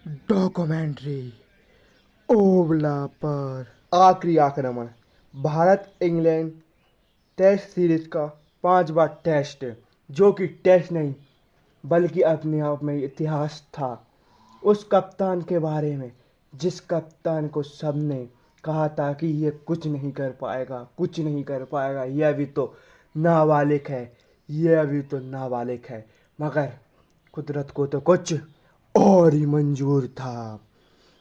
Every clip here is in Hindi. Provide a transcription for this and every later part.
डॉक्यूमेंट्री ओवला पर आखिरी आक्रमण। भारत इंग्लैंड टेस्ट सीरीज का 5वां टेस्ट, जो कि टेस्ट नहीं बल्कि अपने आप में इतिहास था। उस कप्तान के बारे में जिस कप्तान को सबने कहा था कि ये कुछ नहीं कर पाएगा, कुछ नहीं कर पाएगा, यह अभी तो नाबालिग है, यह अभी तो नाबालिग है। मगर कुदरत को तो कुछ और ही मंजूर था।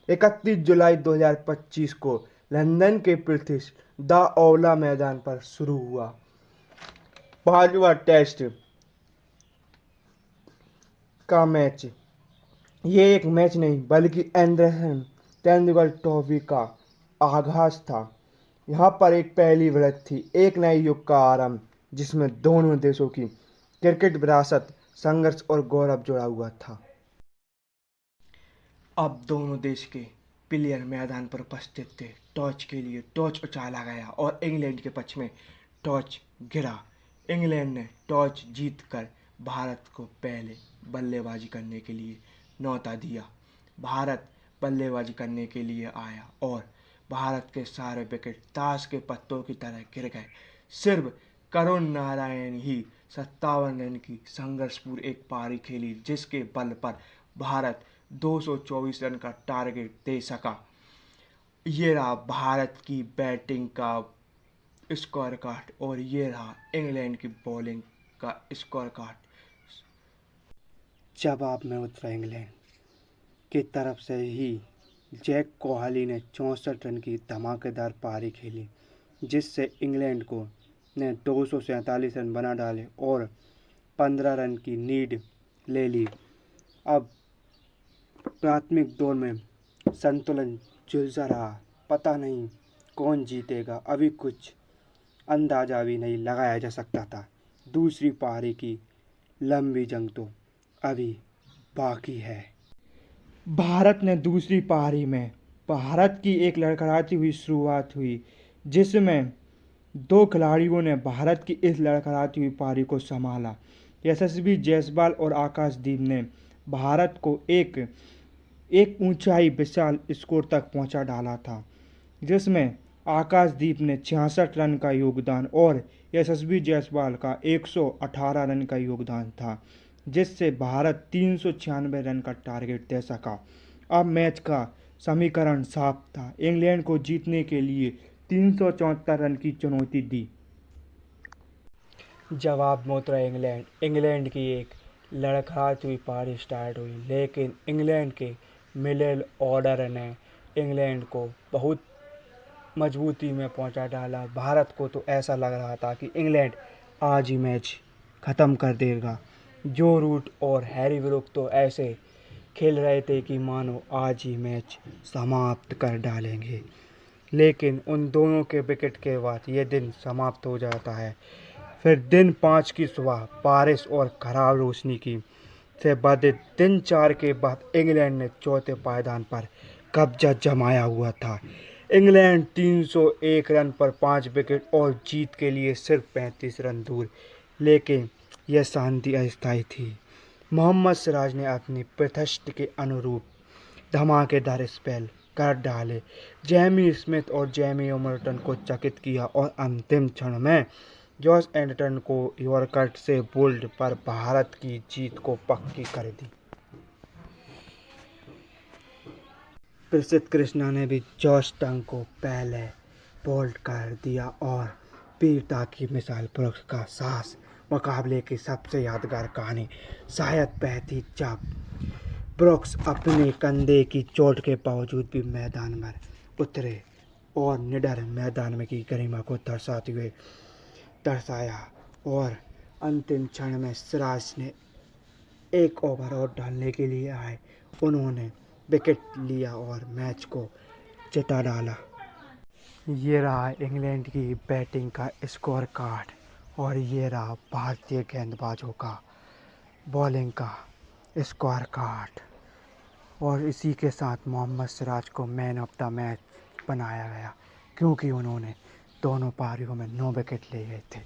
31 जुलाई 2025 को लंदन के प्रतिष्ठित द ओवल मैदान पर शुरू हुआ 5वां टेस्ट का मैच। ये एक मैच नहीं बल्कि एंडरसन तेंदुलकर ट्रॉफी का आगाज था। यहाँ पर एक पहली बढ़त थी, एक नए युग का आरंभ, जिसमें दोनों देशों की क्रिकेट विरासत, संघर्ष और गौरव जुड़ा हुआ था। अब दोनों देश के प्लेयर मैदान पर उपस्थित थे। टॉस के लिए टॉस उछाला गया और इंग्लैंड के पक्ष में टॉस गिरा। इंग्लैंड ने टॉस जीतकर भारत को पहले बल्लेबाजी करने के लिए न्योता दिया। भारत बल्लेबाजी करने के लिए आया और भारत के सारे विकेट ताश के पत्तों की तरह गिर गए। सिर्फ करुण नारायण ही 57 रन की संघर्षपूर्ण एक पारी खेली, जिसके बल पर भारत 224 रन का टारगेट दे सका। ये रहा भारत की बैटिंग का स्कोर कार्ड और ये रहा इंग्लैंड की बॉलिंग का स्कोर कार्ड। जवाब में उतरा इंग्लैंड की तरफ से ही जैक कोहली ने 64 रन की धमाकेदार पारी खेली, जिससे इंग्लैंड को ने 247 रन बना डाले और 15 रन की लीड ले ली। अब प्राथमिक दौर में संतुलन झुलसा रहा। पता नहीं कौन जीतेगा, अभी कुछ अंदाजा भी नहीं लगाया जा सकता था। दूसरी पारी की लंबी जंग तो अभी बाकी है। भारत ने दूसरी पारी में भारत की एक लड़खड़ाती हुई शुरुआत हुई, जिसमें दो खिलाड़ियों ने भारत की इस लड़खड़ाती हुई पारी को संभाला। यशस्वी जायसवाल और आकाशदीप ने भारत को एक एक ऊंचाई विशाल स्कोर तक पहुंचा डाला था, जिसमें आकाशदीप ने 66 रन का योगदान और यशस्वी जायसवाल का 118 रन का योगदान था, जिससे भारत 396 रन का टारगेट दे सका। अब मैच का समीकरण साफ था। इंग्लैंड को जीतने के लिए 374 रन की चुनौती दी। जवाब में उतरा इंग्लैंड की एक लड़खड़ाती हुई पारी स्टार्ट हुई, लेकिन इंग्लैंड के मिडिल ऑर्डर ने इंग्लैंड को बहुत मजबूती में पहुंचा डाला। भारत को तो ऐसा लग रहा था कि इंग्लैंड आज ही मैच ख़त्म कर देगा। जो रूट और हैरी ब्रूक तो ऐसे खेल रहे थे कि मानो आज ही मैच समाप्त कर डालेंगे, लेकिन उन दोनों के विकेट के बाद ये दिन समाप्त हो जाता है। फिर दिन 5 की सुबह बारिश और खराब रोशनी की से बाधित दिन 4 के बाद इंग्लैंड ने चौथे पायदान पर कब्जा जमाया हुआ था। इंग्लैंड 301 रन पर 5 विकेट और जीत के लिए सिर्फ 35 रन दूर, लेकिन यह शांति अस्थायी थी। मोहम्मद सिराज ने अपनी प्रतिष्ठा के अनुरूप धमाकेदार स्पेल कर डाले, जेमी स्मिथ और जेमी ओमर्टन को चकित किया और अंतिम क्षण में जॉश एंडरसन को यॉर्कर से बोल्ड पर भारत की जीत को पक्की कर दी। प्रसिद्ध कृष्णा ने भी जॉश टंग को पहले बोल्ड कर दिया और वीरता की मिसाल ब्रुक्स का साहस। मुकाबले की सबसे यादगार कहानी शायद वह थी जब ब्रुक्स अपने कंधे की चोट के बावजूद भी मैदान में उतरे और निडर मैदान में की गरिमा को दर्शाया और अंतिम क्षण में सिराज ने एक ओवर और डालने के लिए आए। उन्होंने विकेट लिया और मैच को जिता डाला। ये रहा इंग्लैंड की बैटिंग का स्कोर कार्ड और ये रहा भारतीय गेंदबाजों का बॉलिंग का स्कोर कार्ड। और इसी के साथ मोहम्मद सिराज को मैन ऑफ द मैच बनाया गया, क्योंकि उन्होंने दोनों पारियों में 9 विकेट ले गए थे।